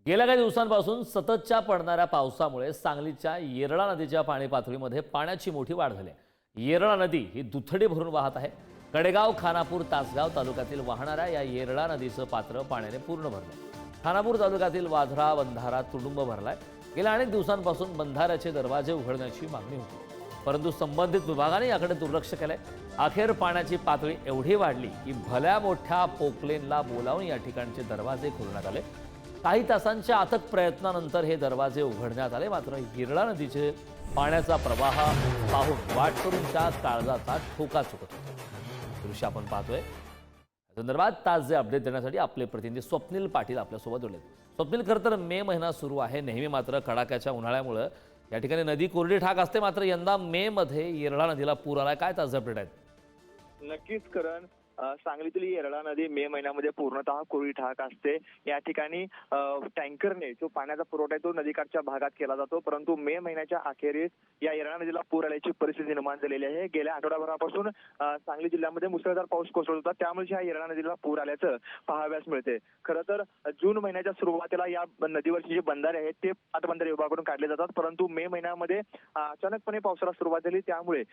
गेल्या काही दिवसांपासून सततच्या पडणाऱ्या पावसामुळे सांगलीच्या येरळा नदीच्या पाणी पातळीमध्ये पाण्याची मोठी वाढ झाली आहे। येरळा नदी ही दुथडी भरून वाहत आहे। कडेगाव, खानापूर, तासगाव तालुक्यातील वाहणाऱ्या या येरळा नदीचं पात्र पाण्याने पूर्ण भरलंय। खानापूर तालुक्यातील वाधरा बंधारा तुडुंब भरलाय। गेल्या अनेक दिवसांपासून बंधाऱ्याचे दरवाजे उघडण्याची मागणी होती, परंतु संबंधित विभागाने याकडे दुर्लक्ष केलंय। अखेर पाण्याची पातळी एवढी वाढली की भल्या मोठ्या पोकलेनला बोलावून या ठिकाणचे दरवाजे खोलण्यात आले। काही तासांच्या अथक प्रयत्नानंतर हे दरवाजे उघडण्यात आले, मात्र येरळा नदीचे पाण्याचा प्रवाह पाहून वाटकरूंच्या काळजाचा ठोका चुकत होता। दृश्य आपण पाहतोय। या संदर्भात ताजे अपडेट देण्यासाठी आपले प्रतिनिधी स्वप्नील पाटील आपल्यासोबत जोडलेत। स्वप्नील, खरं तर मे महिना सुरू आहे। नेहमी मात्र कडाक्याच्या उन्हाळ्यामुळे या ठिकाणी नदी कोरडी ठाक असते, मात्र यंदा मे मध्ये येरळा नदीला पूर आलाय। काय ताजे अपडेट आहेत? नक्कीच करण, सांगलीतील येरळा नदी मे महिन्यामध्ये पूर्णतः कोरडी ठाक असते। या ठिकाणी टँकरने जो पाण्याचा पुरवठा आहे तो नदीकाठच्या भागात केला जातो, परंतु मे महिन्याच्या अखेरीस या येरळा नदीला पूर आल्याची परिस्थिती निर्माण झालेली आहे। गेल्या आठवड्याभरापासून सांगली जिल्ह्यामध्ये मुसळधार पाऊस कोसळत होता, त्यामुळे या येरळा नदीला पूर आल्याचं पाहाव्यास मिळते। खरं तर जून महिन्याच्या सुरुवातीला या नदीवरचे जे बंधारे आहेत ते पाटबंधारे विभागाकडून काढले जातात, परंतु मे महिन्यामध्ये अचानकपणे पावसाला सुरुवात झाली, त्यामुळे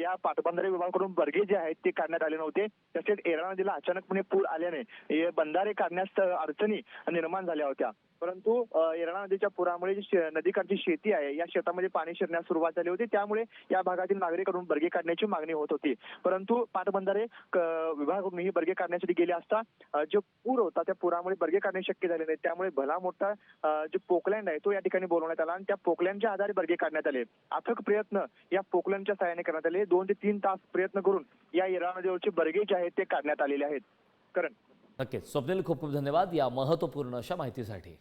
या पाटबंधारे विभागाकडून बर्गे जे आहेत ते काढण्यात आले नव्हते। तसेच येरळा नदीला अचानकपणे पूर आल्याने हे बंधारे काढण्यास अडचणी निर्माण झाल्या होत्या, परंतु येरळा नदीच्या पुरामुळे जी नदीकाठची शेती आहे या शेतामध्ये पाणी शिरण्यास सुरुवात झाली होती, त्यामुळे या भागातील नागरिकांकडून बर्गे काढण्याची मागणी होत होती। परंतु पाटबंधारे विभागाकडून ही बर्गे काढण्यासाठी गेले असता जो पूर होता त्या पुरामुळे बर्गे काढणे शक्य झाले नाही, त्यामुळे भला मोठा जो पोकलँड आहे तो या ठिकाणी बोलवण्यात आला आणि त्या पोकलँडच्या आधारे बर्गे काढण्यात आले। अथक प्रयत्न या पोकलँडच्या सहाय्याने करण्यात आले। 2 ते 3 तास प्रयत्न करून या येरळा नदीवरचे बर्गे जे आहेत ते काढण्यात आलेले आहेत। करण, नक्कीच स्वप्नील, खूप खूप धन्यवाद या महत्त्वपूर्ण अशा माहितीसाठी।